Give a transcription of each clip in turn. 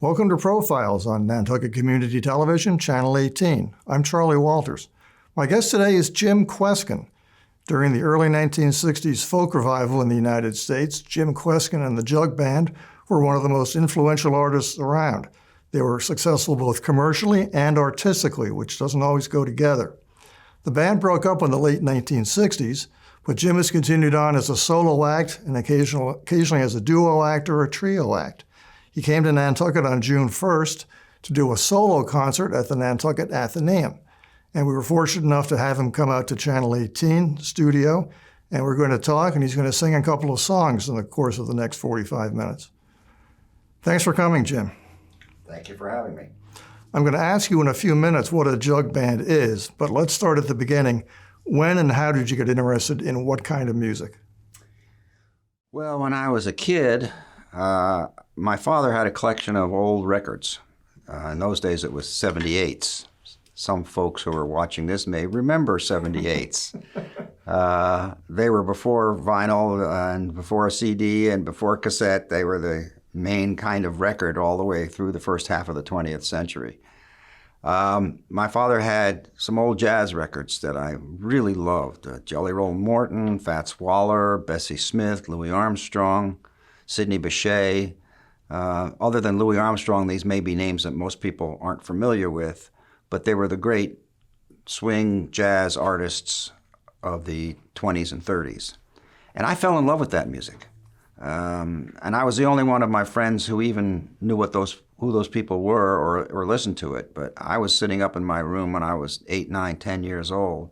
Welcome to Profiles on Nantucket Community Television, Channel 18. I'm Charlie Walters. My guest today is Jim Kweskin. During the early 1960s folk revival in the United States, Jim Kweskin and the Jug Band were one of the most influential artists around. They were successful both commercially and artistically, which doesn't always go together. The band broke up in the late 1960s, but Jim has continued on as a solo act and occasionally as a duo act or a trio act. He came to Nantucket on June 1st to do a solo concert at the Nantucket Athenaeum. And we were fortunate enough to have him come out to Channel 18 studio, and we're going to talk, and he's going to sing a couple of songs in the course of the next 45 minutes. Thanks for coming, Jim. Thank you for having me. I'm going to ask you in a few minutes what a jug band is, but let's start at the beginning. When and how did you get interested in what kind of music? Well, when I was a kid, my father had a collection of old records. In those days, it was 78s. Some folks who are watching this may remember 78s. They were before vinyl and before CD and before cassette. They were the main kind of record all the way through the first half of the 20th century. My father had some old jazz records that I really loved. Jelly Roll Morton, Fats Waller, Bessie Smith, Louis Armstrong, Sidney Bechet. Other than Louis Armstrong, these may be names that most people aren't familiar with, but they were the great swing jazz artists of the 20s and 30s. And I fell in love with that music. And I was the only one of my friends who even knew who those people were or listened to it. But I was sitting up in my room when I was 8, 9, 10 years old,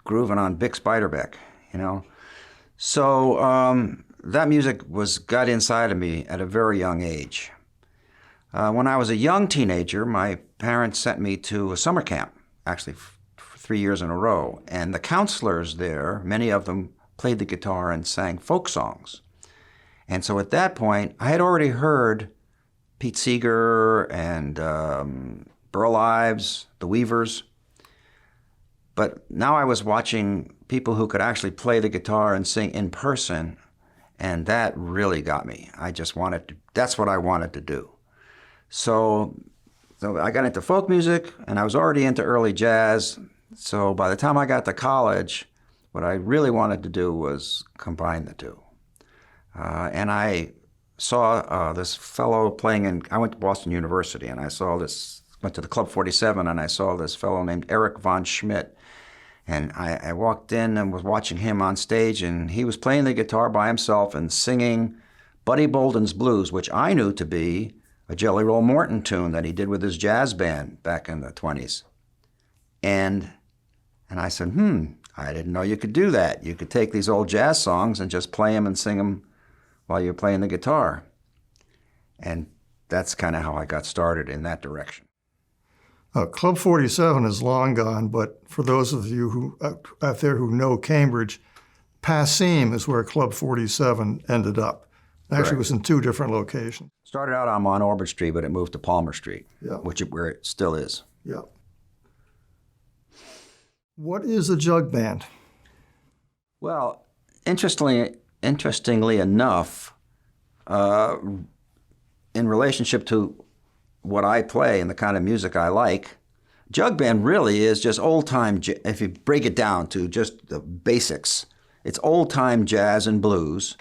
grooving on Bix Beiderbecke, you know. So that music got inside of me at a very young age. When I was a young teenager, my parents sent me to a summer camp, actually 3 years in a row. And the counselors there, many of them played the guitar and sang folk songs. And so at that point, I had already heard Pete Seeger and Burl Ives, the Weavers. But now I was watching people who could actually play the guitar and sing in person, and that really got me. That's what I wanted to do. So I got into folk music, and I was already into early jazz. So by the time I got to college, what I really wanted to do was combine the two. And I saw this fellow I went to Boston University, and went to the Club 47, and I saw this fellow named Eric von Schmidt. And I walked in and was watching him on stage, and he was playing the guitar by himself and singing Buddy Bolden's Blues, which I knew to be a Jelly Roll Morton tune that he did with his jazz band back in the 20s. And I said, I didn't know you could do that. You could take these old jazz songs and just play them and sing them while you're playing the guitar. And that's kind of how I got started in that direction. Club 47 is long gone, but for those of you out there who know Cambridge, Passim is where Club 47 ended up. Actually, it was in two different locations. Started out on Orbit Street, but it moved to Palmer Street, where it still is. Yeah. What is a jug band? Well, interestingly enough, in relationship to what I play and the kind of music I like, jug band really is just old-time, if you break it down to just the basics, it's old-time jazz and blues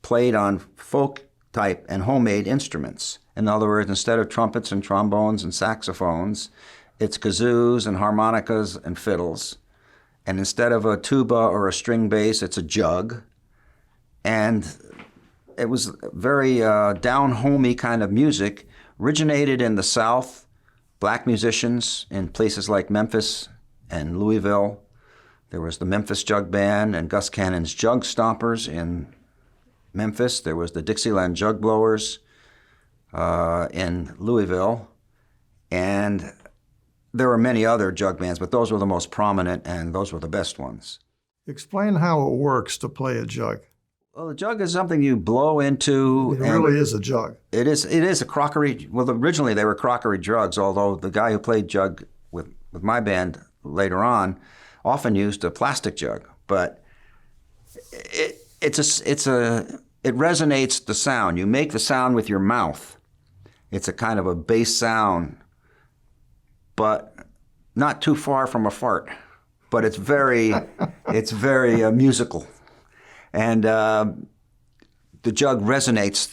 played on folk-type and homemade instruments. In other words, instead of trumpets and trombones and saxophones, it's kazoos and harmonicas and fiddles. And instead of a tuba or a string bass, it's a jug. And it was very down-homey kind of music, originated in the South, black musicians in places like Memphis and Louisville. There was the Memphis Jug Band and Gus Cannon's Jug Stompers in Memphis. There was the Dixieland Jug Blowers in Louisville. And there were many other jug bands, but those were the most prominent, and those were the best ones. Explain how it works to play a jug. Well, a jug is something you blow into. It really is a jug. It is a crockery. Well, originally they were crockery jugs, although the guy who played jug with my band later on often used a plastic jug. But it resonates the sound. You make the sound with your mouth. It's a kind of a bass sound, but not too far from a fart. But it's very, it's very musical, and the jug resonates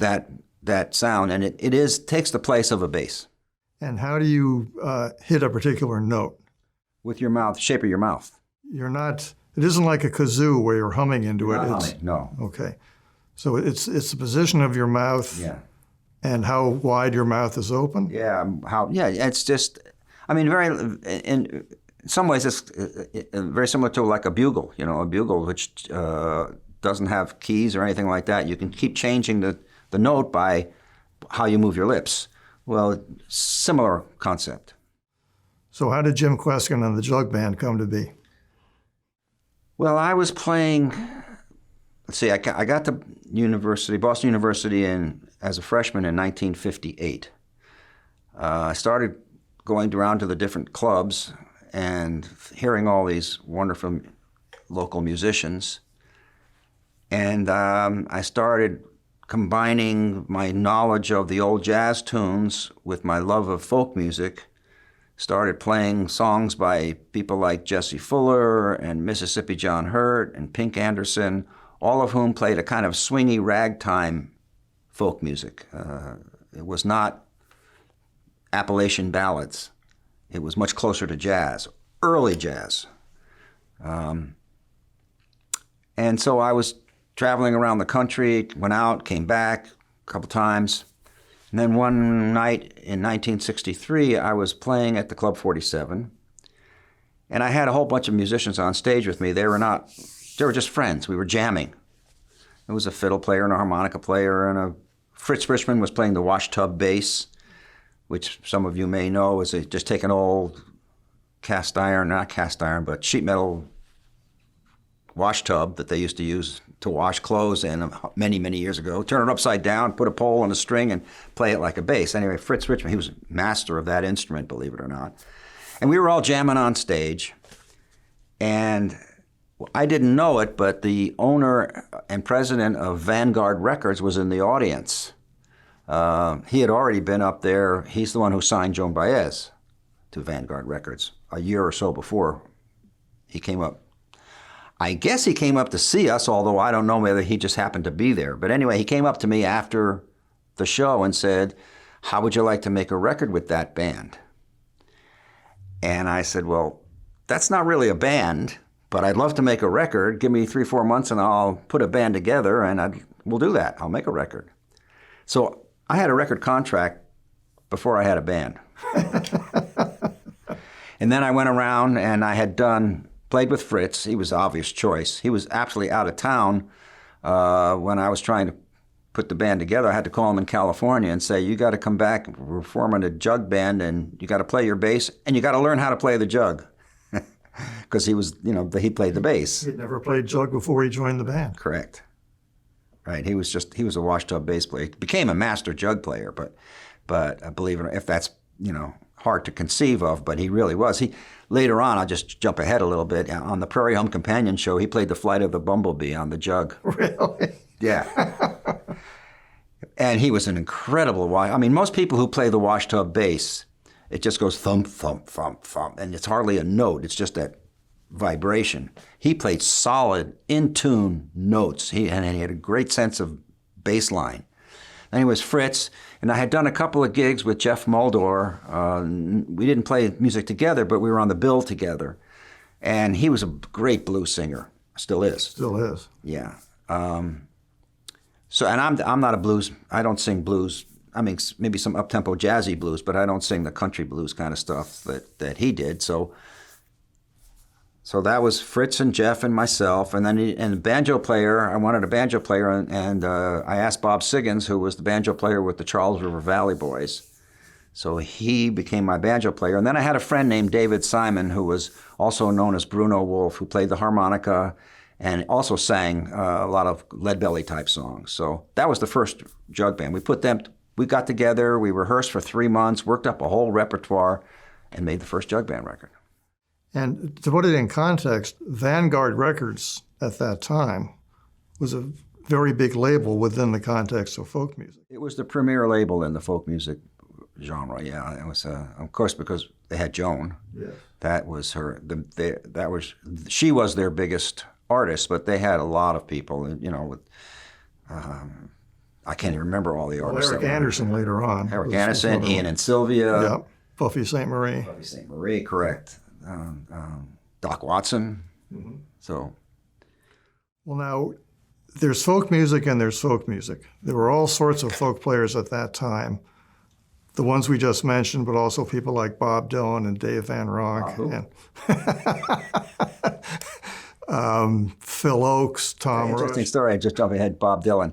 that sound, and it takes the place of a bass. And how do you hit a particular note? With your mouth, shape of your mouth. You're not. It isn't like a kazoo where you're humming into it. No. Okay. So it's the position of your mouth. Yeah. And how wide your mouth is open. Yeah. It's just. I mean, in some ways, it's very similar to like a bugle. You know, a bugle which doesn't have keys or anything like that. You can keep changing the note by how you move your lips. Well, similar concept. So how did Jim Kweskin and the Jug Band come to be? Well, I was playing. Let's see. I got to Boston University, as a freshman in 1958. I started going around to the different clubs and hearing all these wonderful local musicians. And I started combining my knowledge of the old jazz tunes with my love of folk music. Started playing songs by people like Jesse Fuller and Mississippi John Hurt and Pink Anderson, all of whom played a kind of swingy ragtime folk music. It was not Appalachian ballads. It was much closer to jazz, early jazz. And so I was traveling around the country, went out, came back a couple times. And then one night in 1963, I was playing at the Club 47. And I had a whole bunch of musicians on stage with me. They were just friends. We were jamming. There was a fiddle player and a harmonica player, and Fritz Richmond was playing the washtub bass, which some of you may know is just take an old not cast iron, but sheet metal washtub that they used to use to wash clothes in many, many years ago, turn it upside down, put a pole and a string, and play it like a bass. Anyway, Fritz Richmond, he was master of that instrument, believe it or not. And we were all jamming on stage, and I didn't know it, but the owner and president of Vanguard Records was in the audience. He had already been up there. He's the one who signed Joan Baez to Vanguard Records a year or so before he came up. I guess he came up to see us, although I don't know whether he just happened to be there. But anyway, he came up to me after the show and said, "How would you like to make a record with that band?" And I said, "Well, that's not really a band, but I'd love to make a record. Give me 3-4 months and I'll put a band together and we'll do that. I'll make a record." So I had a record contract before I had a band. And then I went around and I had played with Fritz. He was the obvious choice. He was absolutely out of town when I was trying to put the band together. I had to call him in California and say, "You got to come back. We're forming a jug band, and you got to play your bass, and you got to learn how to play the jug." Because he played the bass. He'd never played jug before he joined the band. Correct. Right. He was a washtub bass player. He became a master jug player, but I believe it, if that's hard to conceive of, but he really was. Later on, I'll just jump ahead a little bit. On the Prairie Home Companion show, he played the Flight of the Bumblebee on the jug. Really? Yeah. And he was an incredible most people who play the washtub bass, it just goes thump, thump, thump, thump, and it's hardly a note. It's just that vibration. He played solid, in-tune notes. He had a great sense of bass line. Then he was Fritz, and I had done a couple of gigs with Jeff Muldaur. We didn't play music together, but we were on the bill together. And he was a great blues singer. Still is. Still is. Yeah. So, and I'm not a blues. I don't sing blues. I mean, maybe some up-tempo jazzy blues, but I don't sing the country blues kind of stuff that he did. So that was Fritz and Jeff and myself, and then the banjo player. I wanted a banjo player, and I asked Bob Siggins, who was the banjo player with the Charles River Valley Boys. So he became my banjo player, and then I had a friend named David Simon, who was also known as Bruno Wolf, who played the harmonica and also sang a lot of Leadbelly type songs. So that was the first jug band. We got together, we rehearsed for 3 months, worked up a whole repertoire, and made the first jug band record. And to put it in context, Vanguard Records at that time was a very big label within the context of folk music. It was the premier label in the folk music genre. Yeah, it was of course because they had Joan. Yes. That was she was their biggest artist, but they had a lot of people. You know, with I can't even remember all the Well, artists. Eric Anderson later on. Eric Anderson, Ian and Sylvia. Yeah. Buffy St. Marie. Buffy St. Marie, correct. Doc Watson. Mm-hmm. So. Well, now, there's folk music and there's folk music. There were all sorts of folk players at that time. The ones we just mentioned, but also people like Bob Dylan and Dave Van Ronk. And Phil Oakes, Tom Rush. Interesting story. I just jumped ahead. Bob Dylan.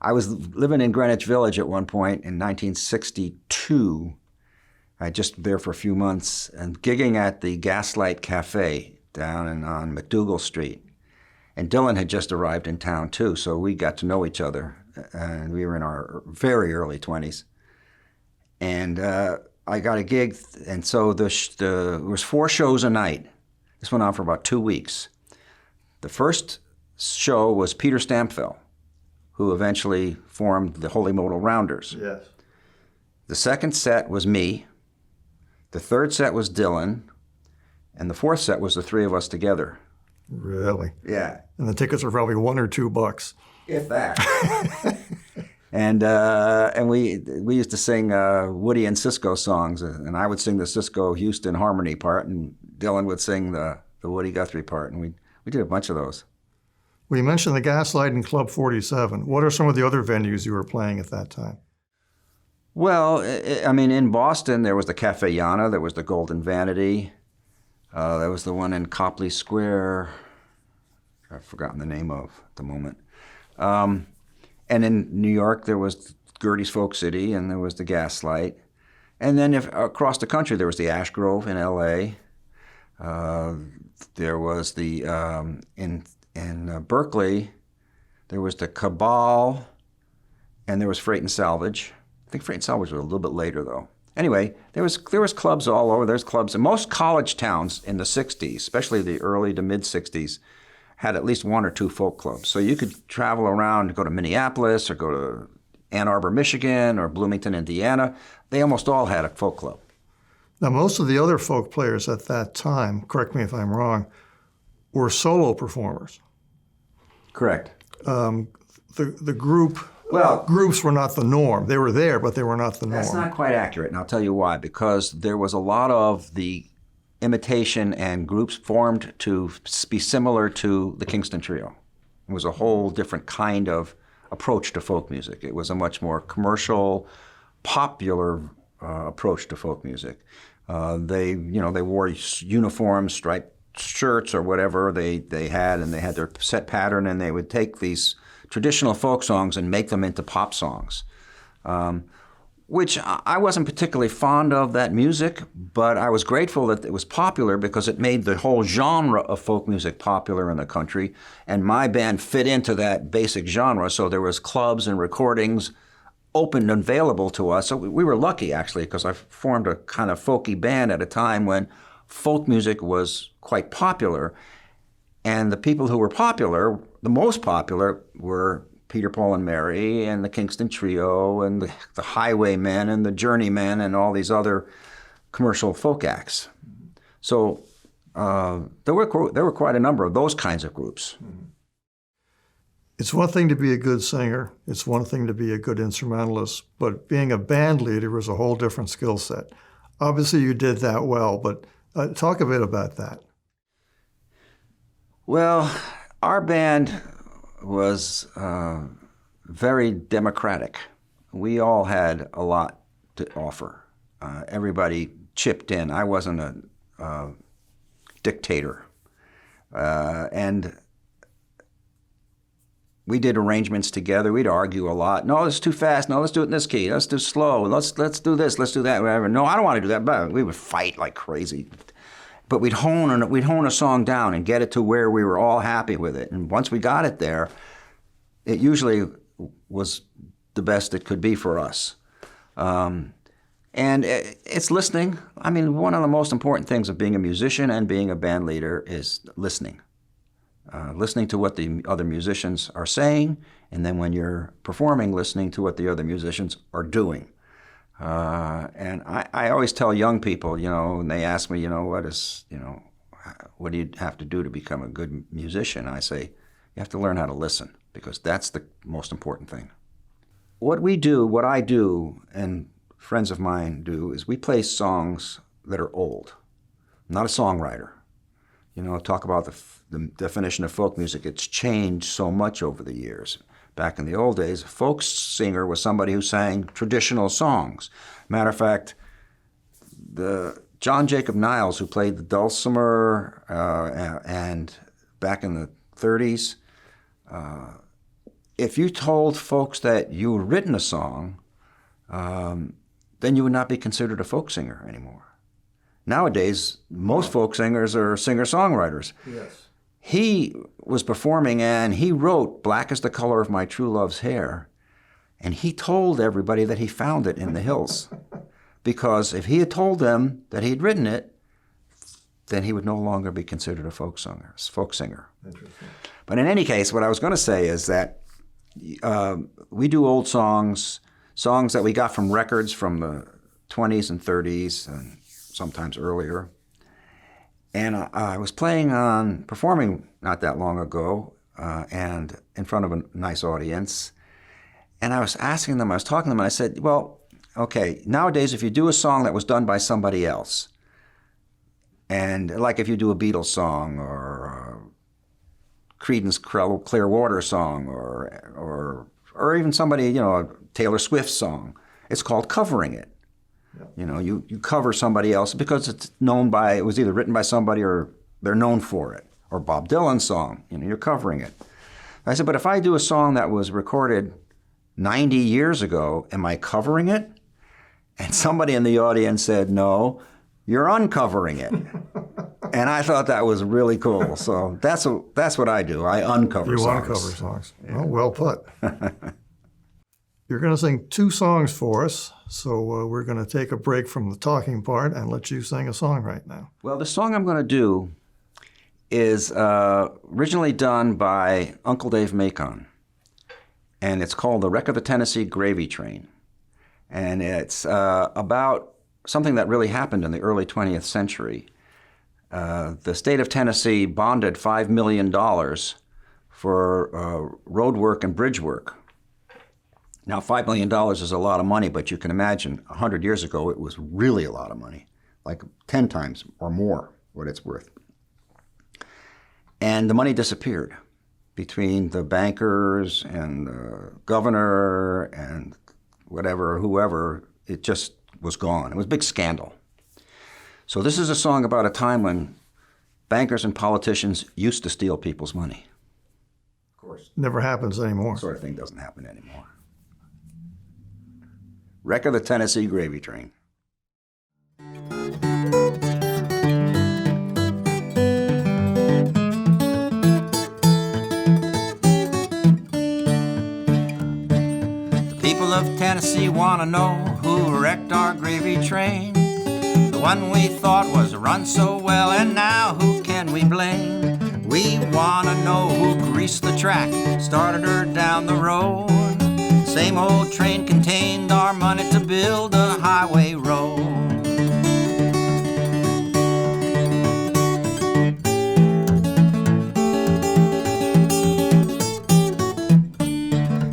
I was living in Greenwich Village at one point in 1962. I just there for a few months and gigging at the Gaslight Cafe down on McDougal Street. And Dylan had just arrived in town too, so we got to know each other. And we were in our very early 20s. And I got a gig, and so there was 4 shows a night. This went on for about 2 weeks. The first show was Peter Stampfel, who eventually formed the Holy Modal Rounders. Yes. The second set was me. The third set was Dylan. And the fourth set was the 3 of us together. Really? Yeah. And the tickets were probably $1 or $2. If that. And we used to sing Woody and Cisco songs, and I would sing the Cisco Houston harmony part, and Dylan would sing the Woody Guthrie part, and we did a bunch of those. Well, you mentioned the Gaslight and Club 47. What are some of the other venues you were playing at that time? Well, I mean, in Boston, there was the Cafe Yana, there was the Golden Vanity, there was the one in Copley Square, I've forgotten the name of at the moment. And in New York, there was Gertie's Folk City, and there was the Gaslight. And then across the country, there was the Ash Grove in L.A. There was the, in Berkeley, there was the Cabal, and there was Freight and Salvage. I think Freight and Salvage was a little bit later, though. Anyway, there was clubs all over. There's clubs in most college towns in the 60s, especially the early to mid-60s, had at least 1 or 2 folk clubs. So you could travel around, go to Minneapolis or go to Ann Arbor, Michigan or Bloomington, Indiana. They almost all had a folk club. Now, most of the other folk players at that time, correct me if I'm wrong, were solo performers. Correct. The group Well, groups were not the norm. They were there, but they were not the norm. That's not quite accurate, and I'll tell you why. Because there was a lot of the imitation and groups formed to be similar to the Kingston Trio. It was a whole different kind of approach to folk music. It was a much more commercial, popular approach to folk music. They wore uniforms, striped shirts or whatever they had, and they had their set pattern, and they would take these traditional folk songs and make them into pop songs. Which I wasn't particularly fond of that music, but I was grateful that it was popular because it made the whole genre of folk music popular in the country, and my band fit into that basic genre, so there was clubs and recordings open and available to us. So we were lucky, actually, because I formed a kind of folky band at a time when folk music was quite popular, and the people who were popular, the most popular, were Peter, Paul, and Mary, and the Kingston Trio, and the Highwaymen, and the Journeymen, and all these other commercial folk acts. So there were quite a number of those kinds of groups. It's one thing to be a good singer. It's one thing to be a good instrumentalist. But being a band leader was a whole different skill set. Obviously, you did that well, but talk a bit about that. Well, our band was very democratic. We all had a lot to offer. Everybody chipped in. I wasn't a dictator. And we did arrangements together. We'd argue a lot. No, it's too fast. No, let's do it in this key. Let's do slow. Let's do this. Let's do that. Whatever. No, I don't want to do that. But we would fight like crazy. But we'd hone a song down and get it to where we were all happy with it. And once we got it there, it usually was the best it could be for us. And it's listening. I mean, one of the most important things of being a musician and being a band leader is listening. Listening to what the other musicians are saying, and then when you're performing, listening to what the other musicians are doing. And I always tell young people, when they ask me, what do you have to do to become a good musician? I say, you have to learn how to listen, because that's the most important thing. What I do, and friends of mine do, is we play songs that are old. I'm not a songwriter. Talk about the definition of folk music. It's changed so much over the years. Back in the old days, a folk singer was somebody who sang traditional songs. Matter of fact, the John Jacob Niles, who played the dulcimer, and back in the 30s, if you told folks that you had written a song, then you would not be considered a folk singer anymore. Nowadays, most folk singers are singer-songwriters. Yes. He was performing, and he wrote "Black is the Color of My True Love's Hair," and he told everybody that he found it in the hills. Because if he had told them that he'd written it, then he would no longer be considered a folk singer. Interesting. But in any case, what I was going to say is that we do old songs that we got from records from the 20s and 30s, and sometimes earlier. And I was performing not that long ago, and in front of a nice audience. And I was talking to them, and I said, well, okay, nowadays if you do a song that was done by somebody else, and like if you do a Beatles song or a Creedence Clearwater song or even somebody, a Taylor Swift song, it's called covering it. Yeah. You cover somebody else because it was either written by somebody or they're known for it. Or Bob Dylan's song, you're covering it. I said, but if I do a song that was recorded 90 years ago, am I covering it? And somebody in the audience said, no, you're uncovering it. And I thought that was really cool. So that's what I do. I uncover songs. You uncover songs. Yeah. Well put. You're going to sing 2 songs for us, so we're going to take a break from the talking part and let you sing a song right now. Well, the song I'm going to do is originally done by Uncle Dave Macon, and it's called "The Wreck of the Tennessee Gravy Train." And it's about something that really happened in the early 20th century. The state of Tennessee bonded $5 million for road work and bridge work. Now, $5 million is a lot of money, but you can imagine 100 years ago it was really a lot of money, like 10 times or more what it's worth. And the money disappeared between the bankers and the governor and whoever. It just was gone. It was a big scandal. So this is a song about a time when bankers and politicians used to steal people's money. Of course. Never happens anymore. That sort of thing doesn't happen anymore. Wreck of the Tennessee Gravy Train. The people of Tennessee want to know who wrecked our gravy train. The one we thought was run so well, and now who can we blame? We want to know who greased the track, started her down the road. Same old train contained our money to build a highway road.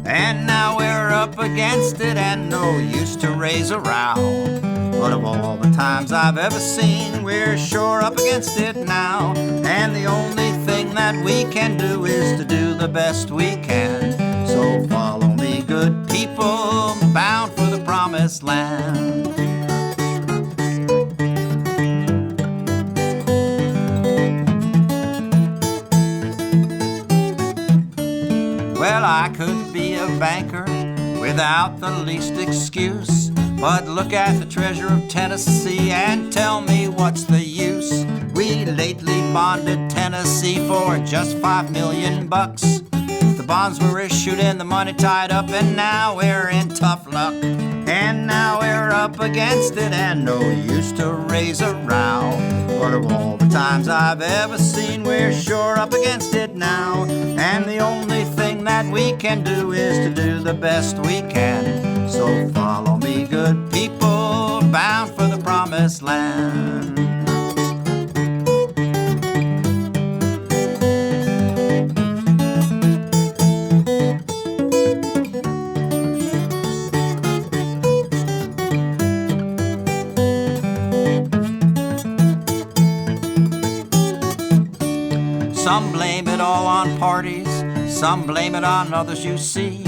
And now we're up against it and no use to raise a row. But of all the times I've ever seen, we're sure up against it now. And the only thing that we can do is to do the best we can. So follow me, good people, bound for the promised land. Well, I could be a banker without the least excuse, but look at the treasure of Tennessee and tell me what's the use. We lately bonded Tennessee for just $5 million. The bonds were issued and the money tied up, and now we're in tough luck. And now we're up against it and no use to raise a row. But of all the times I've ever seen, we're sure up against it now. And the only thing that we can do is to do the best we can. So follow me, good good people bound for the promised land. Some blame it all on parties, some blame it on others you see.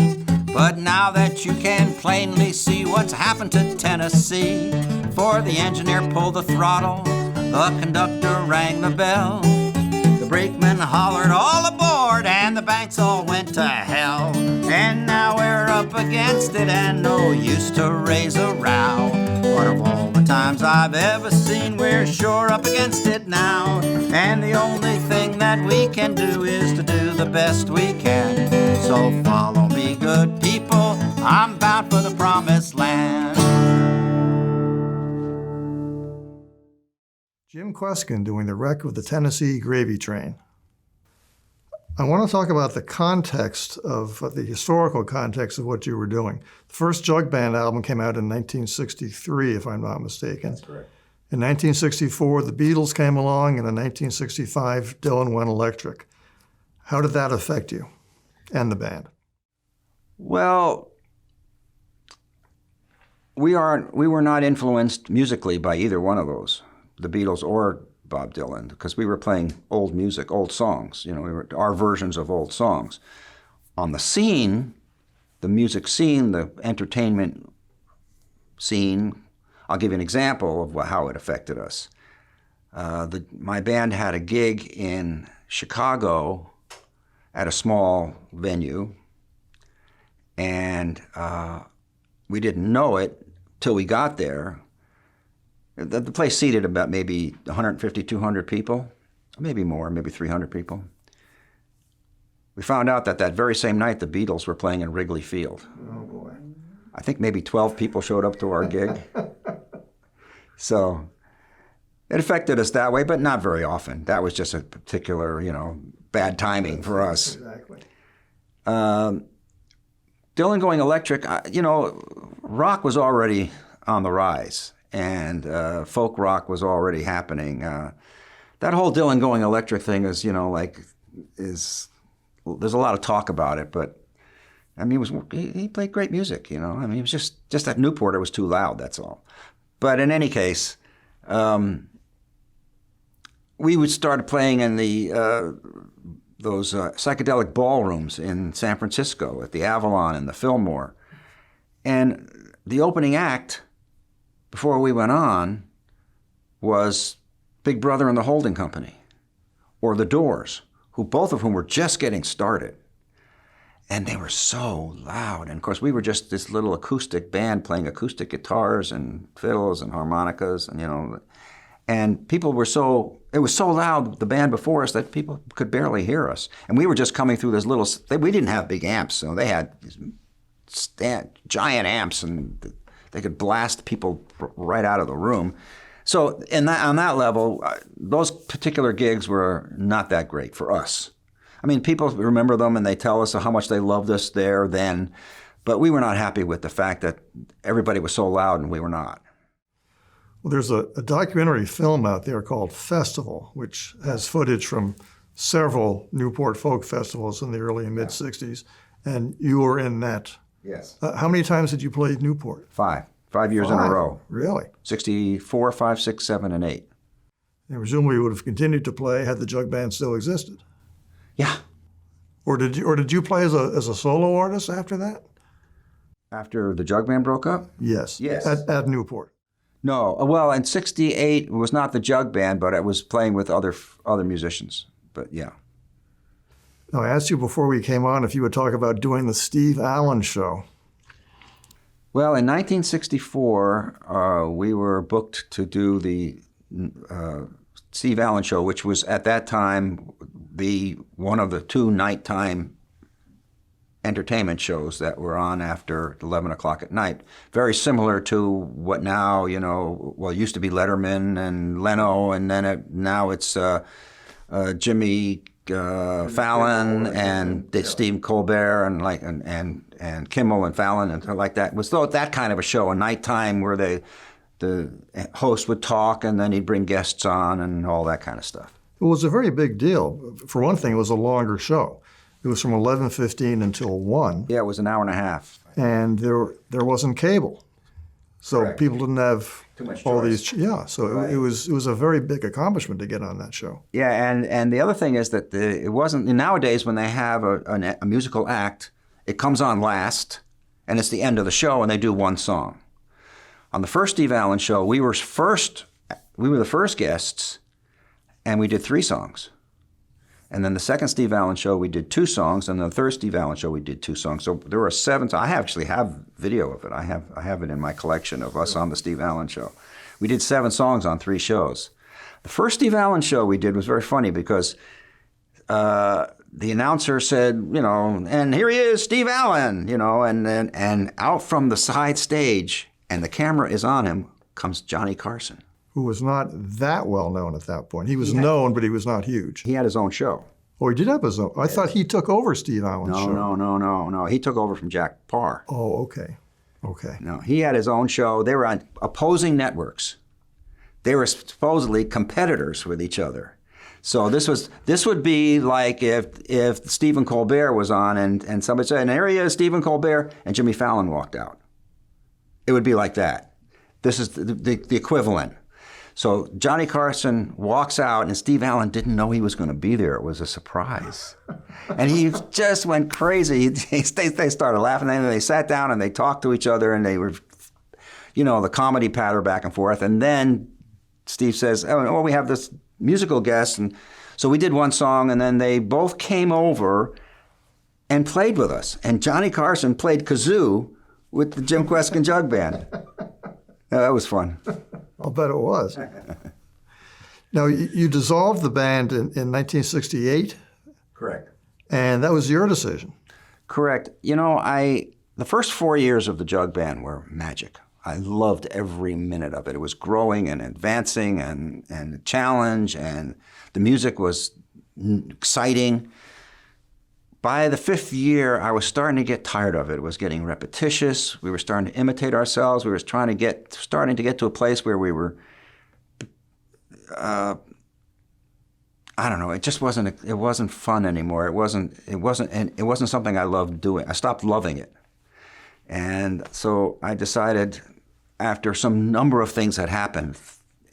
But now that you can plainly see what's happened to Tennessee, for the engineer pulled the throttle, the conductor rang the bell, the brakeman hollered all aboard, and the banks all went to hell. And now we're up against it and no use to raise a row. But of all the times I've ever seen, we're sure up against it now. And the only thing that we can do is to do the best we can. So follow me, good people, I'm bound for the promised land. Jim Kweskin doing the wreck of the Tennessee gravy train. I want to talk about the context of the historical context of what you were doing. The first Jug Band album came out in 1963, if I'm not mistaken. That's correct. In 1964, the Beatles came along, and in 1965, Dylan went electric. How did that affect you and the band? Well, we were not influenced musically by either one of those, the Beatles or Bob Dylan, because we were playing old music, old songs. You know, we were our versions of old songs. On the scene, the music scene, the entertainment scene, I'll give you an example of how it affected us. My band had a gig in Chicago at a small venue, and we didn't know it till we got there. The place seated about maybe 150, 200 people, maybe more, maybe 300 people. We found out that very same night the Beatles were playing in Wrigley Field. Oh, boy. I think maybe 12 people showed up to our gig. So it affected us that way, but not very often. That was just a particular, bad timing for us. Exactly. Dylan going electric, rock was already on the rise, and folk rock was already happening. That whole Dylan going electric thing is, there's a lot of talk about it, but I mean, he played great music, I mean, it was just at Newport, it was too loud, that's all. But in any case, we would start playing in those psychedelic ballrooms in San Francisco at the Avalon and the Fillmore. And the opening act, before we went on, was Big Brother and the Holding Company, or The Doors, both of whom were just getting started. And they were so loud. And of course, we were just this little acoustic band playing acoustic guitars and fiddles and harmonicas, and people were it was so loud, the band before us, that people could barely hear us. And we were just coming through this we didn't have big amps, so they had these giant amps, and they could blast people right out of the room. So on that level, those particular gigs were not that great for us. I mean, people remember them and they tell us how much they loved us there then, but we were not happy with the fact that everybody was so loud and we were not. Well, there's a documentary film out there called Festival, which has footage from several Newport folk festivals in the early and mid-'60s, and you were in that. Yes. How many times did you play Newport? 5 years in a row. Really? 64, 5, 6, 7, and 8. And presumably you would have continued to play had the Jug Band still existed. Yeah. Or did you play as a solo artist after that? After the Jug Band broke up? Yes. Yes. At Newport. No. Well, in 68 it was not the Jug Band, but I was playing with other musicians. But yeah. Now, I asked you before we came on if you would talk about doing the Steve Allen Show. Well, in 1964, we were booked to do the Steve Allen Show, which was at that time one of the 2 nighttime entertainment shows that were on after 11 o'clock at night. Very similar to what now, it used to be Letterman and Leno, and then now it's Jimmy Fallon and Stephen Colbert and Kimmel and Fallon and like that. It was that kind of a show, a nighttime where the host would talk and then he'd bring guests on and all that kind of stuff. It was a very big deal. For one thing, it was a longer show. It was from 11:15 until 1. Yeah, it was an hour and a half. And there wasn't cable. So Correct. people didn't have Too much all choice. these. Yeah, so Right. it was a very big accomplishment to get on that show. Yeah, and the other thing is that it wasn't nowadays when they have a musical act, it comes on last, and it's the end of the show, and they do one song. On the first Steve Allen show, we were the first guests, and we did 3 songs. And then the second Steve Allen show, we did 2 songs, and the third Steve Allen show, we did 2 songs. So there were 7. I actually have video of it. I have it in my collection of us on the Steve Allen show. We did 7 songs on 3 shows. The first Steve Allen show we did was very funny because the announcer said, and here he is, Steve Allen, and out from the side stage, and the camera is on him, comes Johnny Carson. Who was not that well known at that point. He was known, but he was not huge. He had his own show. Oh, he did have his own. I thought he took over Steve Allen's show. No. He took over from Jack Parr. Oh, okay. Okay. No, he had his own show. They were on opposing networks. They were supposedly competitors with each other. So this would be like if Stephen Colbert was on and somebody said, and here he is, Stephen Colbert, and Jimmy Fallon walked out. It would be like that. This is the equivalent. So Johnny Carson walks out, and Steve Allen didn't know he was going to be there. It was a surprise. And he just went crazy. They started laughing, and then they sat down, and they talked to each other, and they were, the comedy patter back and forth. And then Steve says, oh, we have this musical guest. And so we did one song, and then they both came over and played with us. And Johnny Carson played kazoo with the Jim Kweskin Jug Band. That was fun. I'll bet it was. Now, you dissolved the band in 1968, Correct. and that was your decision. Correct. The first 4 years of the Jug Band were magic. I loved every minute of it. It was growing and advancing and a challenge, and the music was exciting. By the 5th year, I was starting to get tired of it. It was getting repetitious. We were starting to imitate ourselves. We were starting to get to a place where we were, I don't know. It just wasn't. It wasn't fun anymore. It wasn't something I loved doing. I stopped loving it, and so I decided, after some number of things had happened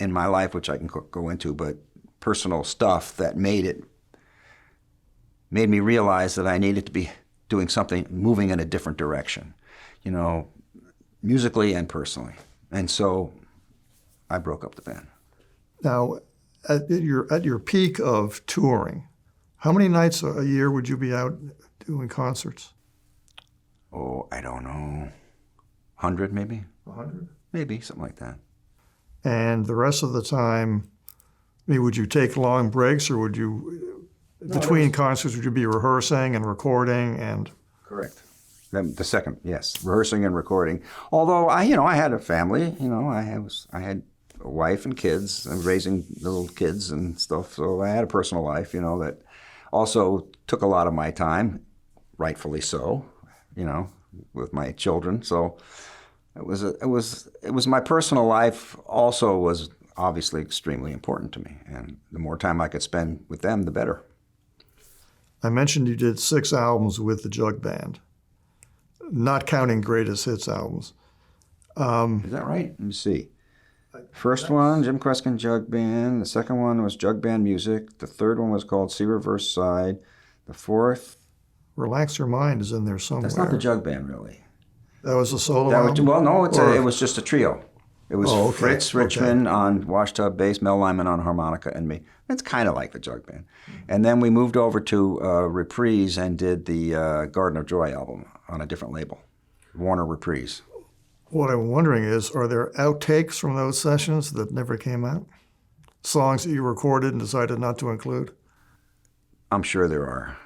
in my life, which I can go into, but personal stuff that made me realize that I needed to be doing something, moving in a different direction, musically and personally. And so I broke up the band. Now, at your peak of touring, how many nights a year would you be out doing concerts? Oh, I don't know. 100 maybe? 100? Maybe, something like that. And the rest of the time, would you take long breaks, or would you... Between concerts, would you be rehearsing and recording and? Correct. The second, yes, rehearsing and recording. Although I had a family. I had a wife and kids, and raising little kids and stuff. So I had a personal life, that also took a lot of my time, rightfully so, with my children. So it was my personal life also was obviously extremely important to me, and the more time I could spend with them, the better. I mentioned you did 6 albums with the Jug Band, not counting greatest hits albums. Is that right? Let me see. First one, Jim Kweskin Jug Band. The second one was Jug Band Music. The third one was called Sea Reverse Side. The fourth... Relax Your Mind is in there somewhere. That's not the Jug Band, really. That was a solo album? Well, no, it was just a trio. It was Fritz Richmond on washtub bass, Mel Lyman on harmonica, and me. It's kind of like the Jug Band. And then we moved over to Reprise and did the Garden of Joy album on a different label, Warner Reprise. What I'm wondering is, are there outtakes from those sessions that never came out? Songs that you recorded and decided not to include? I'm sure there are.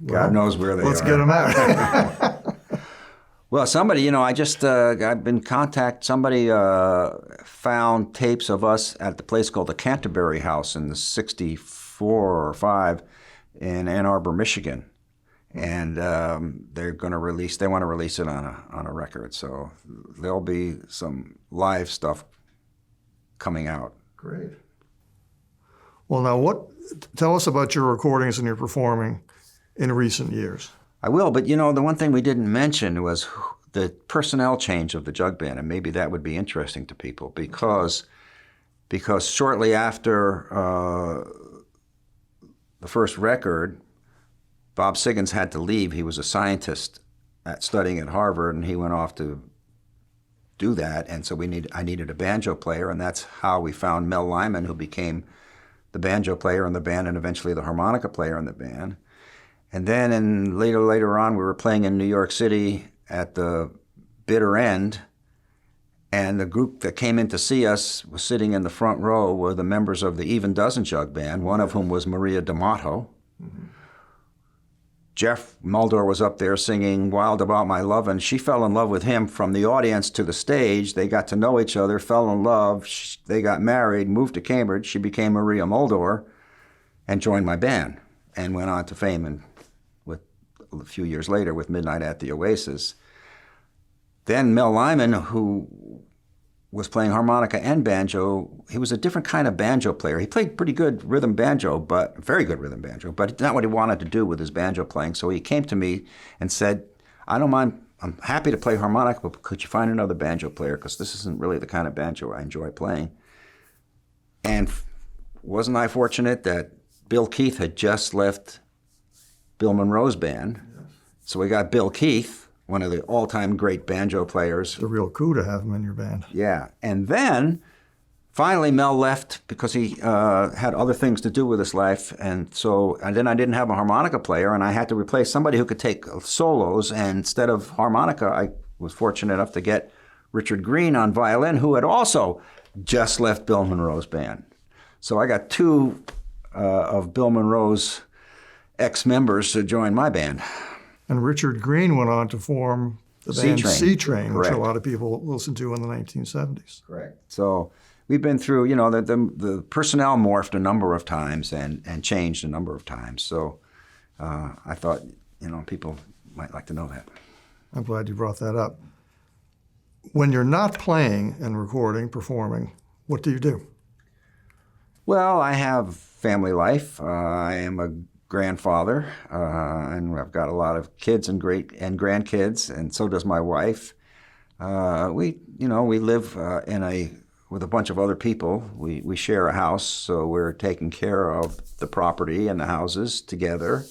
God knows where they are. Let's get them out. Well, somebody, I've been contact. Somebody found tapes of us at the place called the Canterbury House in the 4 or 5 in Ann Arbor, Michigan. And they want to release it on a record. So there'll be some live stuff coming out. Great. Well, now tell us about your recordings and your performing in recent years. I will, but the one thing we didn't mention was the personnel change of the jug band, and maybe that would be interesting to people because shortly after the first record, Bob Siggins had to leave. He was a scientist studying at Harvard, and he went off to do that. And so I needed a banjo player, and that's how we found Mel Lyman, who became the banjo player in the band and eventually the harmonica player in the band. And then later on, we were playing in New York City at the bitter end, and the group that came in to see us was sitting in the front row were the members of the Even Dozen Jug Band, one of whom was Maria D'Amato. Mm-hmm. Jeff Muldaur was up there singing Wild About My Love, and she fell in love with him from the audience to the stage. They got to know each other, fell in love. They got married, moved to Cambridge. She became Maria Muldaur and joined my band and went on to fame and a few years later with Midnight at the Oasis. Then Mel Lyman, who was playing harmonica and banjo, he was a different kind of banjo player. He played pretty good rhythm banjo, very good rhythm banjo, but not what he wanted to do with his banjo playing. So he came to me and said, I don't mind, I'm happy to play harmonica, but could you find another banjo player? Because this isn't really the kind of banjo I enjoy playing. And wasn't I fortunate that Bill Keith had just left Bill Monroe's band. Yes. So we got Bill Keith, one of the all-time great banjo players. It's a real coup to have him in your band. Yeah. And then finally Mel left because he had other things to do with his life. And then I didn't have a harmonica player, and I had to replace somebody who could take solos. And instead of harmonica, I was fortunate enough to get Richard Green on violin, who had also just left Bill Monroe's band. So I got 2 of Bill Monroe's ex-members to join my band. And Richard Green went on to form the band C-Train, which a lot of people listened to in the 1970s. Correct. So we've been through, the personnel morphed a number of times and changed a number of times. So I thought, people might like to know that. I'm glad you brought that up. When you're not playing and recording, performing, what do you do? Well, I have family life. I am a grandfather, and I've got a lot of kids and grandkids, and so does my wife. We live with a bunch of other people. We share a house, so we're taking care of the property and the houses together.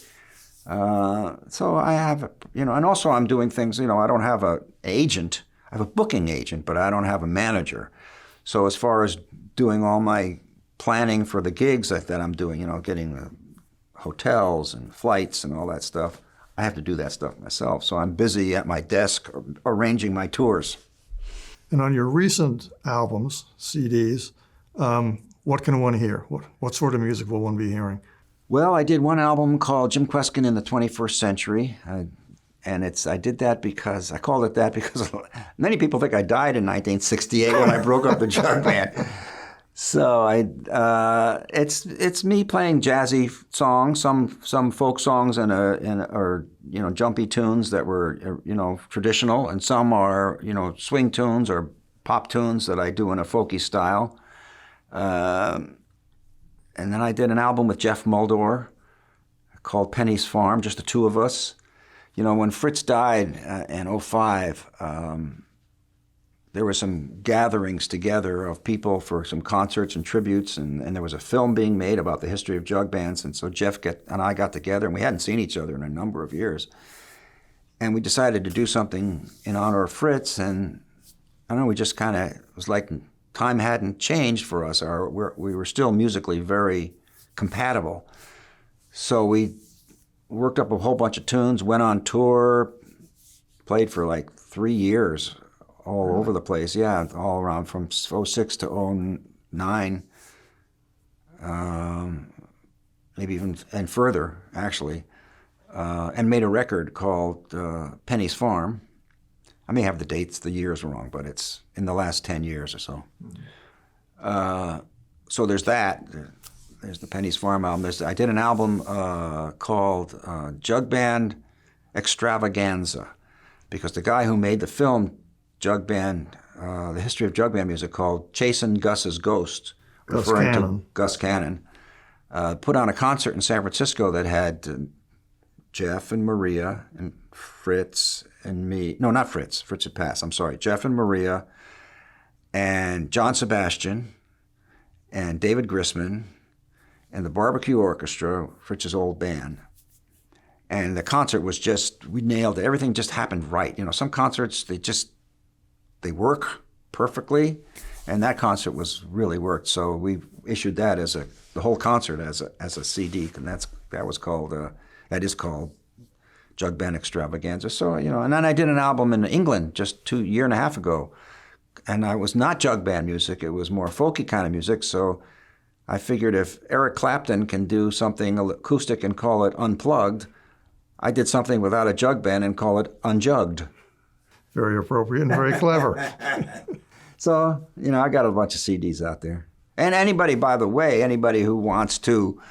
So I have, and also I'm doing things. I don't have an agent. I have a booking agent, but I don't have a manager. So as far as doing all my planning for the gigs that I'm doing, getting the hotels and flights and all that stuff, I have to do that stuff myself. So I'm busy at my desk arranging my tours. And on your recent albums, CDs, what can one hear? What sort of music will one be hearing? Well, I did one album called Jim Kweskin in the 21st Century. I did that because I called it that because many people think I died in 1968 when I broke up the jug band. So it's me playing jazzy songs, some folk songs or jumpy tunes that were traditional, and some are swing tunes or pop tunes that I do in a folky style. And then I did an album with Jeff Muldaur called Penny's Farm, just the 2 of us. When Fritz died in 2005. There were some gatherings together of people for some concerts and tributes, and there was a film being made about the history of jug bands, and so Jeff and I got together, and we hadn't seen each other in a number of years, and we decided to do something in honor of Fritz, and I don't know, we just kind of, it was like time hadn't changed for us. We were still musically very compatible, so we worked up a whole bunch of tunes, went on tour, played for like 3 years, all over the place, yeah, all around from 2006 to 2009, maybe even and further, actually, and made a record called Penny's Farm. I may have the years wrong, but it's in the last 10 years or so. So there's that. There's the Penny's Farm album. I did an album called Jug Band Extravaganza, because the guy who made the film Jug Band, the history of jug band music, called Chasin' Gus's Ghost, referring to Gus Cannon, put on a concert in San Francisco that had Jeff and Maria and Fritz and me. No, not Fritz. Fritz had passed. I'm sorry. Jeff and Maria and John Sebastian and David Grisman and the Barbecue Orchestra, Fritz's old band. And the concert was just, we nailed it. Everything just happened right. You know, some concerts, they work perfectly, and that concert really worked. So we issued that the whole concert as a CD, and that is called Jug Band Extravaganza. So, you know, and then I did an album in England just a year and a half ago, and I was not jug band music. It was more folky kind of music. So I figured if Eric Clapton can do something acoustic and call it Unplugged, I did something without a jug band and call it Unjugged. Very appropriate and very clever. So, you know, I got a bunch of CDs out there. And anybody, by the way, anybody who wants to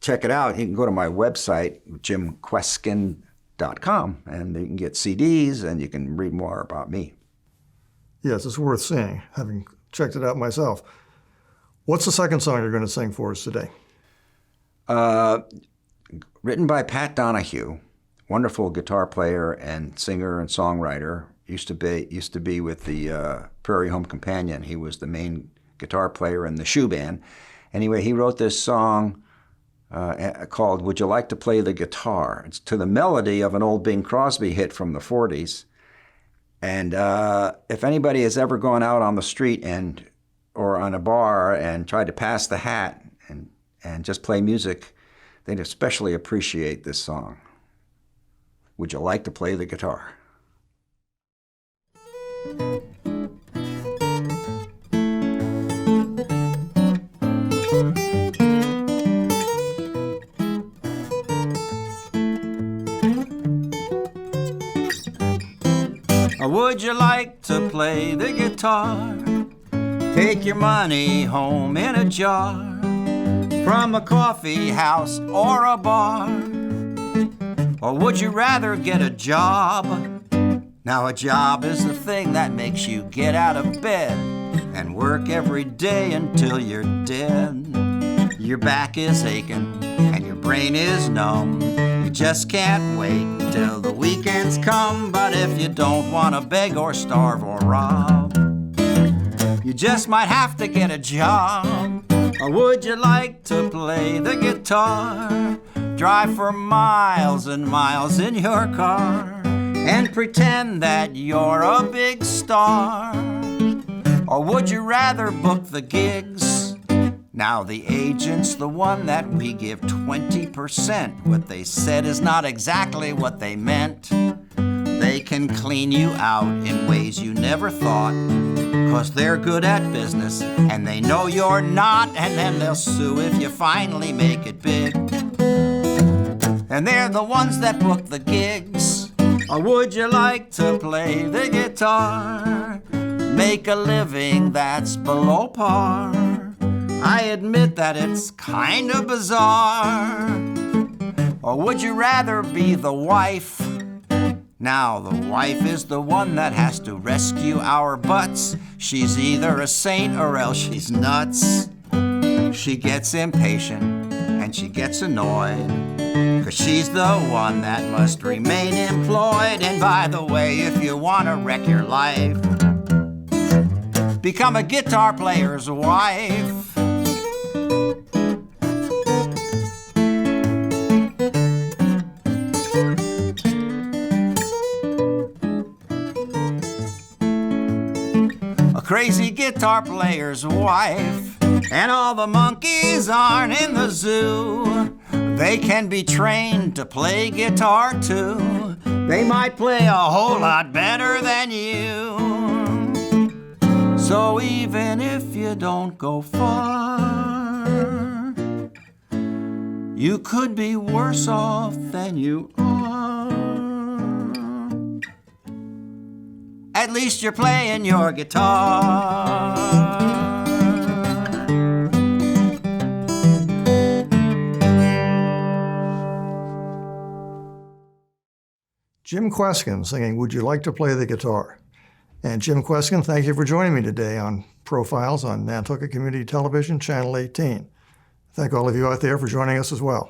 check it out, you can go to my website, jimkweskin.com, and you can get CDs and you can read more about me. Yes, it's worth seeing, having checked it out myself. What's the second song you're going to sing for us today? Written by Pat Donahue, wonderful guitar player and singer and songwriter. Used to be with the Prairie Home Companion. He was the main guitar player in the shoe band. Anyway, he wrote this song called "Would You Like to Play the Guitar?" It's to the melody of an old Bing Crosby hit from the 40s. And if anybody has ever gone out on the street or on a bar and tried to pass the hat and just play music, they'd especially appreciate this song. Would you like to play the guitar? Would you like to play the guitar? Take your money home in a jar from a coffee house or a bar. Or would you rather get a job? Now a job is the thing that makes you get out of bed and work every day until you're dead. Your back is aching and your brain is numb. You just can't wait till the weekends come. But if you don't want to beg or starve or rob, you just might have to get a job. Or would you like to play the guitar? Drive for miles and miles in your car and pretend that you're a big star? Or would you rather book the gigs? Now the agent's the one that we give 20%. What they said is not exactly what they meant. They can clean you out in ways you never thought, 'cause they're good at business and they know you're not. And then they'll sue if you finally make it big. And they're the ones that book the gigs. Or would you like to play the guitar? Make a living that's below par. I admit that it's kind of bizarre. Or would you rather be the wife? Now the wife is the one that has to rescue our butts. She's either a saint or else she's nuts. She gets impatient and she gets annoyed, 'cause she's the one that must remain employed. And by the way, if you want to wreck your life, become a guitar player's wife. A crazy guitar player's wife. And all the monkeys aren't in the zoo. They can be trained to play guitar too. They might play a whole lot better than you. So even if you don't go far, you could be worse off than you are. At least you're playing your guitar. Jim Kweskin singing Would You Like to Play the Guitar? And Jim Kweskin, thank you for joining me today on Profiles on Nantucket Community Television, Channel 18. Thank all of you out there for joining us as well.